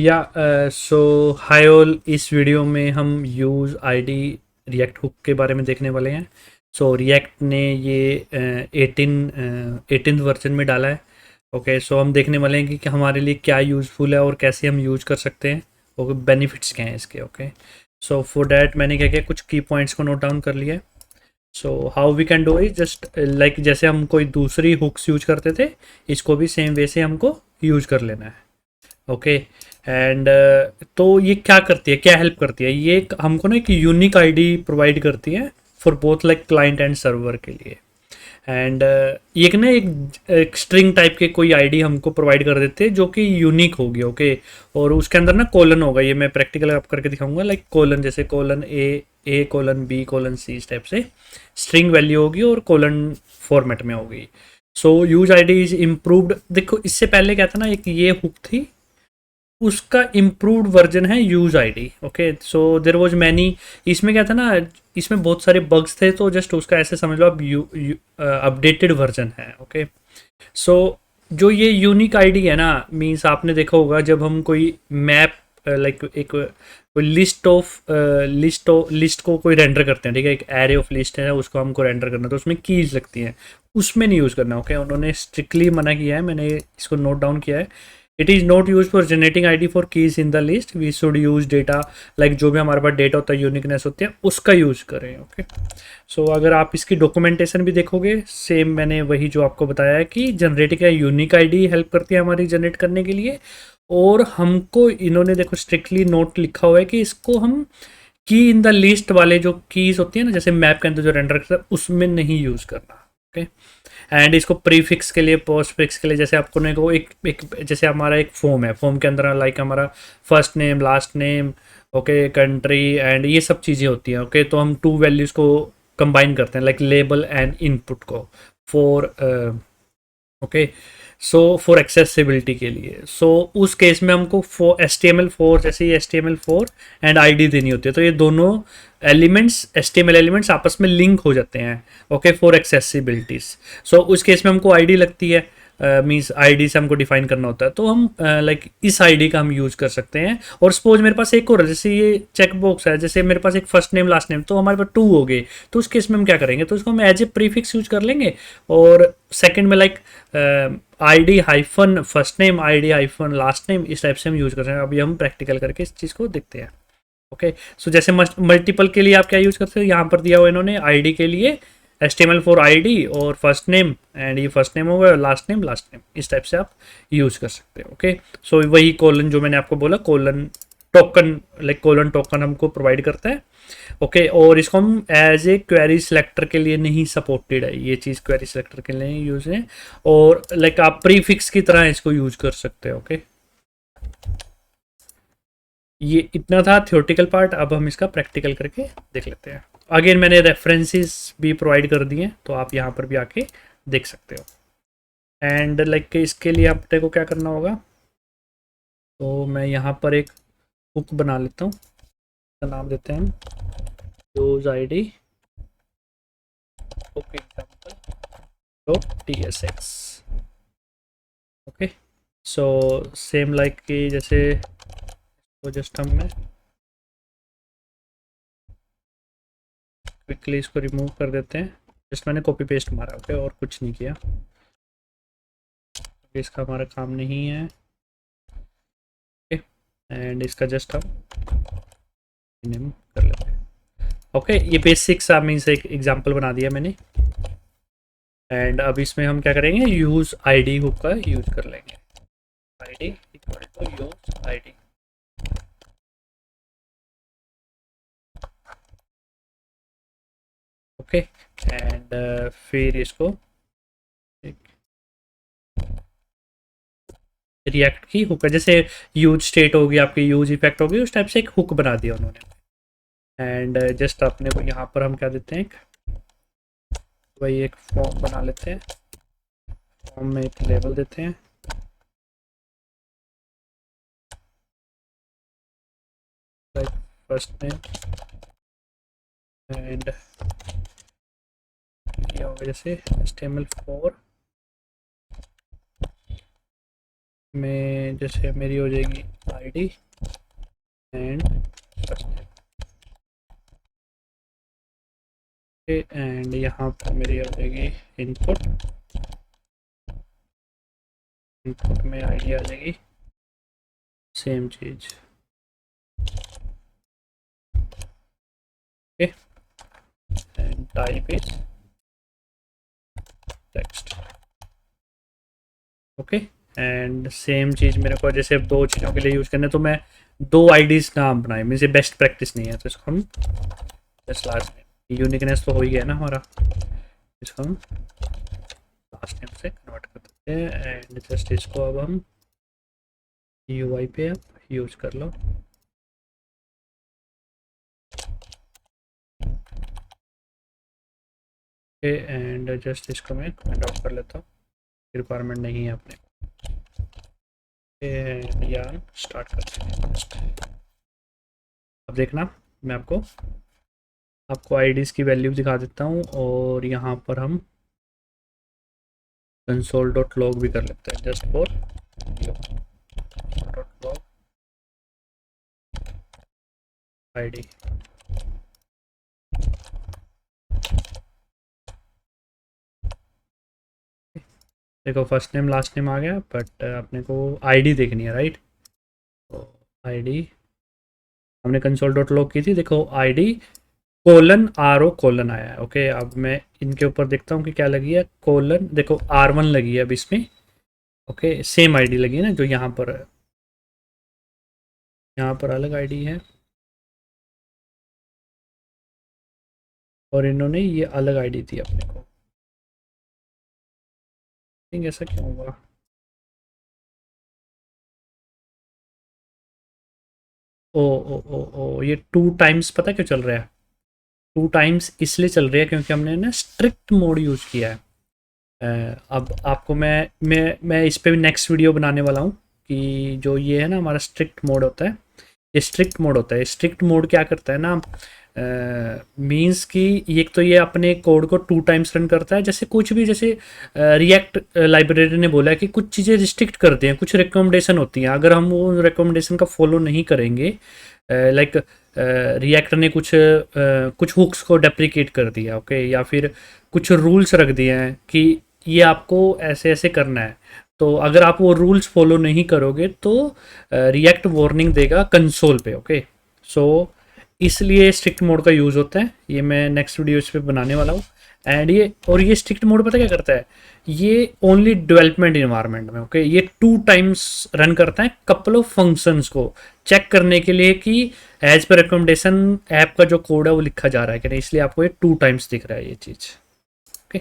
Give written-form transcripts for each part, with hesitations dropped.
या सो hi all, इस video में हम यूज़ आईडी रिएक्ट हुक के बारे में देखने वाले हैं। सो रिएक्ट ने ये 18th वर्जन में डाला है। ओके, सो हम देखने वाले हैं कि हमारे लिए क्या यूज़फुल है और कैसे हम यूज कर सकते हैं और बेनिफिट्स क्या हैं इसके। ओके, सो फॉर डैट मैंने क्या किया, कुछ की पॉइंट्स को नोट डाउन कर लिया है। So how we can do it, just like जैसे हम कोई दूसरी हुक्स यूज करते थे, इसको भी सेम वे से हमको यूज कर लेना है। ओके, एंड तो ये क्या करती है, क्या हेल्प करती है, ये हमको ना एक यूनिक आईडी प्रोवाइड करती है for both like client and server के लिए। एंड ये एक ना एक स्ट्रिंग टाइप के कोई आईडी हमको प्रोवाइड कर देते हैं जो कि यूनिक होगी। ओके, और उसके अंदर ना कोलन होगा, ये मैं प्रैक्टिकल आप करके दिखाऊंगा। लाइक कोलन, जैसे कोलन ए कोलन बी कोलन सी, इस टाइप से स्ट्रिंग वैल्यू होगी और कोलन फॉर्मेट में होगी। सो यूज आईडी इज इम्प्रूव्ड। देखो, इससे पहले क्या था ना, एक ये हुक थी, उसका इम्प्रूव्ड वर्जन है use ID. Okay, so there was many, इसमें क्या था ना, इसमें बहुत सारे बग्स थे, तो जस्ट उसका ऐसे समझ लो अब अपडेटेड वर्जन है। ओके, सो जो ये यूनिक आईडी है ना, मीन्स आपने देखा होगा जब हम कोई मैप लाइक एक कोई लिस्ट को कोई रेंडर करते हैं, ठीक है, एक एरे ऑफ लिस्ट है, उसको हमको रेंडर करना, तो उसमें कीज लगती हैं, उसमें नहीं यूज़ करना। ओके, उन्होंने स्ट्रिक्टली मना किया है, मैंने इसको नोट डाउन किया है। It is not use for generating ID for keys in the list, we should use data, like जो भी हमारे पास डेटा होता है, यूनिकनेस होती है, उसका यूज करें। ओके, सो अगर आप इसकी डॉक्यूमेंटेशन भी देखोगे, सेम मैंने वही जो आपको बताया है कि जनरेटिंग यूनिक आईडी हेल्प करती है हमारी जनरेट करने के लिए। और हमको इन्होंने देखो स्ट्रिक्टली नोट लिखा हुआ है कि इसको हम की इन द लिस्ट वाले जो कीज होती है ना, जैसे मैप के अंदर जो रेंडर करता है, उसमें नहीं यूज करना। ओके, एंड इसको प्रीफिक्स के लिए, पोस्ट फिक्स के लिए, जैसे आपको ने को एक जैसे हमारा एक फॉर्म है, फॉर्म के अंदर लाइक हमारा first name last name, okay, country and ये सब चीज़ें होती हैं। ओके, तो हम टू वैल्यूज़ को कंबाइन करते हैं, लाइक लेबल एंड इनपुट को for okay, so for accessibility के लिए। सो उस केस में हमको फॉर HTML4, जैसे ये HTML4 एंड आईडी देनी होती है, तो ये दोनों एलिमेंट्स, HTML एलिमेंट्स आपस में लिंक हो जाते हैं। Okay, for एक्सेसिबिलिटीज। सो उस केस में हमको आईडी लगती है, मीन्स आईडी से हमको डिफाइन करना होता है, तो हम लाइक इस आईडी का हम यूज कर सकते हैं। और सपोज मेरे पास एक और है, जैसे ये चेक बॉक्स है, जैसे मेरे पास एक फर्स्ट नेम लास्ट नेम, तो हमारे पास टू हो गए, तो उस केस में हम क्या करेंगे, तो उसको हम एज ए प्रीफिक्स यूज कर लेंगे। और सेकंड में like ID hyphen first name, ID hyphen last name, इस टाइप से हम यूज कर रहे हैं। अभी हम प्रैक्टिकल करके इस चीज़ को देखते हैं। ओके, सो जैसे मल्टीपल के लिए आप क्या यूज करते हैं, यहाँ पर दिया हुआ इन्होंने आईडी के लिए HTML4 आईडी और फर्स्ट नेम, एंड ये फर्स्ट नेम होगा, लास्ट नेम, इस टाइप से आप यूज कर सकते हैं। ओके, सो वही कोलन जो मैंने आपको बोला, colon token, like colon token हमको प्रोवाइड करता है। ओके, और इसको हम एज ए क्वेरी सिलेक्टर के लिए नहीं सपोर्टेड है, ये चीज़ क्वेरी सिलेक्टर के लिए यूज है, और लाइक आप प्रीफिक्स की तरह इसको यूज कर सकते हैं। ओके, ये इतना था थ्योरेटिकल पार्ट, अब हम इसका प्रैक्टिकल करके देख लेते हैं। अगेन मैंने रेफरेंसेस भी प्रोवाइड कर दिए हैं, तो आप यहाँ पर भी आके देख सकते हो। एंड लाइक इसके लिए आपने को क्या करना होगा, तो मैं यहाँ पर एक बुक बना लेता हूँ, इसका नाम देते हैं हम use ID book example dot TSX। Okay, so same like कि जैसे, तो जस्ट हम मैं क्विकली इसको रिमूव कर देते हैं, जस्ट मैंने कॉपी पेस्ट मारा। ओके, और कुछ नहीं किया, इसका हमारा काम नहीं है। ओके, एंड इसका जस्ट हम नेम कर लेते हैं। ओके, ये बेसिक सा मीन्स एक एग्जांपल बना दिया मैंने। एंड अब इसमें हम क्या करेंगे, यूज आईडी हुक का यूज कर लेंगे, ID equal to use ID. Okay, and फिर इसको रिएक्ट की हुक है, जैसे यूज स्टेट होगी आपकी, यूज इफेक्ट होगी, उस टाइप से एक हुक बना दिया उन्होंने। एंड जस्ट अपने को यहाँ पर हम क्या देते हैं, वही एक फॉर्म बना लेते हैं, फॉर्म में एक लेबल देते हैं, लाइक फर्स्ट नेम, एंड ये होगा जैसे HTML4 में जैसे मेरी हो जाएगी आईडी एंड एंड यहाँ पर मेरी हो जाएगी इनपुट, इनपुट में आईडी आ जाएगी, सेम चीज़। Okay and type is text. Okay and same चीज़ मेरे को जैसे अब दो चीज़ों के लिए यूज़ करना है तो मैं दो आईडीज़ नाम बनाए, मुझे बेस्ट प्रैक्टिस नहीं है तो इसको हम जस्ट लास्ट नेम, यूनिकनेस तो हो ही गया ना हमारा, इसको हम लास्ट नेम से कन्वर्ट कर देते हैं एंड जस्ट इसको अब हम यूआई पे अब यूज़ कर लो। एंड जस्ट इसको मैं कमेंट आउट कर लेता हूँ, रिक्वायरमेंट नहीं है अपने, यार स्टार्ट करते हैं। अब देखना मैं आपको आईडीज़ की वैल्यू दिखा देता हूँ और यहाँ पर हम console.log भी कर लेते हैं जस्ट फॉर log आईडी। देखो फर्स्ट नेम लास्ट नेम आ गया बट अपने को आईडी देखनी है राइट, तो आईडी हमने console.log की थी, देखो ID colon R O colon आया है। ओके अब मैं इनके ऊपर देखता हूँ कि क्या लगी है, कोलन देखो R1 लगी है अब इसमें। ओके सेम आईडी लगी है ना जो यहाँ पर है, यहाँ पर अलग आईडी है और इन्होंने ये अलग आईडी दी अपने को, ठीक ऐसा क्यों हुआ। ओ ओ ओ ओ ये 2 टाइम्स पता क्यों चल रहा है, 2 टाइम्स इसलिए चल रही है क्योंकि हमने ना स्ट्रिक्ट मोड यूज़ किया है। अब आपको मैं इस पे भी नेक्स्ट वीडियो बनाने वाला हूँ कि जो ये है ना हमारा स्ट्रिक्ट मोड होता है, ये स्ट्रिक्ट मोड होता है। स्ट्रिक्ट मोड क्या करता है ना, मींस कि एक तो ये अपने कोड को 2 टाइम्स रन करता है, जैसे कुछ भी जैसे रिएक्ट लाइब्रेरी ने बोला है कि कुछ चीज़ें रिस्ट्रिक्ट करते हैं, कुछ रिकमेंडेशन होती हैं, अगर हम वो रिकमेंडेशन का फॉलो नहीं करेंगे, लाइक रिएक्ट ने कुछ हुक्स को डेप्रिकेट कर दिया ओके, या फिर कुछ रूल्स रख दिए हैं कि ये आपको ऐसे ऐसे करना है, तो अगर आप वो रूल्स फॉलो नहीं करोगे तो रिएक्ट वार्निंग देगा कंसोल पे। ओके सो इसलिए स्ट्रिक्ट मोड का यूज़ होता है, ये मैं नेक्स्ट वीडियो इस पे बनाने वाला हूँ। एंड ये स्ट्रिक्ट मोड पता क्या करता है, ये ओनली डेवलपमेंट इन्वायरमेंट में ओके ये 2 टाइम्स रन करता है कपल ऑफ फंक्शंस को चेक करने के लिए कि एज पर रिकमेंडेशन ऐप का जो कोड है वो लिखा जा रहा है कि नहीं, इसलिए आपको ये 2 टाइम्स दिख रहा है ये चीज़। ओके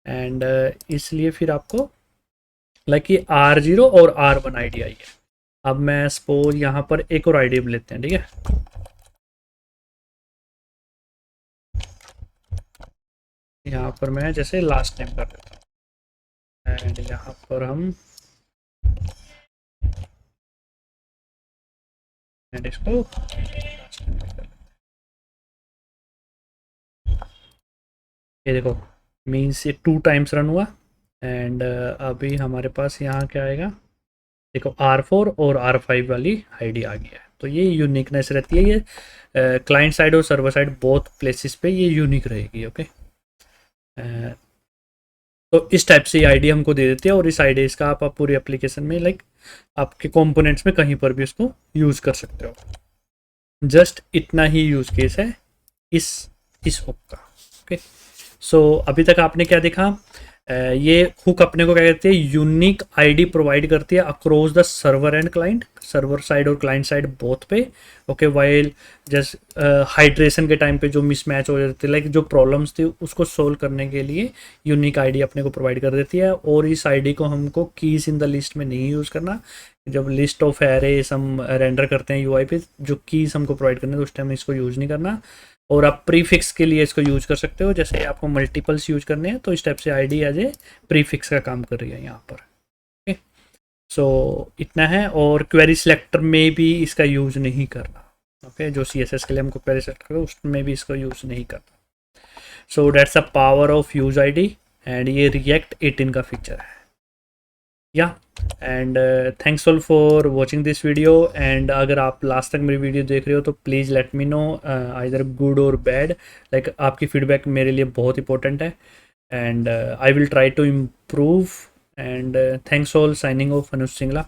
एंड इसलिए फिर आपको लाइक ये R0 और R1 आईडी आई है। अब मैं सपोज यहाँ पर एक और आईडी लेते हैं, ठीक है यहाँ पर मैं जैसे लास्ट नेम कर देता हूँ एंड यहाँ पर हम एंड इसको लास्ट नेम कर लेते हैं। ये देखो मीन्स ये 2 टाइम्स रन हुआ एंड अभी हमारे पास यहाँ क्या आएगा, देखो R4 और R5 वाली आईडी आ गई है, तो ये यूनिकनेस रहती है, ये क्लाइंट साइड और सर्वर साइड बोथ प्लेसेस पे ये यूनिक रहेगी। ओके तो इस टाइप से ये आईडी हमको दे देती है और इस आईडी का आप पूरी एप्लीकेशन में लाइक आपके कंपोनेंट्स में कहीं पर भी उसको यूज़ कर सकते हो। जस्ट इतना ही यूज़ केस है इस हुक का। ओके सो अभी तक आपने क्या देखा, ये हुक अपने को क्या कहते हैं, यूनिक आईडी प्रोवाइड करती है across the server and client, server side और क्लाइंट साइड बोथ पे। ओके वाइल जस्ट हाइड्रेशन के टाइम पे जो मिसमैच हो जाते लाइक जो प्रॉब्लम्स थी उसको सोल्व करने के लिए यूनिक आईडी अपने को प्रोवाइड कर देती है। और इस आईडी को हमको कीज इन द लिस्ट में नहीं यूज़ करना, जब लिस्ट ऑफ एरेस हम रेंडर करते हैं यूआई पे जो कीज हमको प्रोवाइड करने उस टाइम इसको यूज़ नहीं करना। और आप प्रीफिक्स के लिए इसको यूज़ कर सकते हो, जैसे आपको मल्टीपल्स यूज करने हैं तो इस टाइप से आईडी एज ए प्रीफिक्स का काम कर रही है यहाँ पर। ओके सो इतना है, और क्वेरी सिलेक्टर में भी इसका यूज़ नहीं करना। ओके जो CSS के लिए हमको क्वेरी सिलेक्टर करना उसमें भी इसको यूज़ नहीं करना। So that's a power of use ID and ये React 18 का फीचर है। या and thanks all for watching this video. And अगर आप लास्ट तक मेरी वीडियो देख रहे हो तो please let me know either good और बैड, लाइक आपकी फीडबैक मेरे लिए बहुत इंपॉर्टेंट है and I will try to improve. And thanks all, signing off Anuj Singla.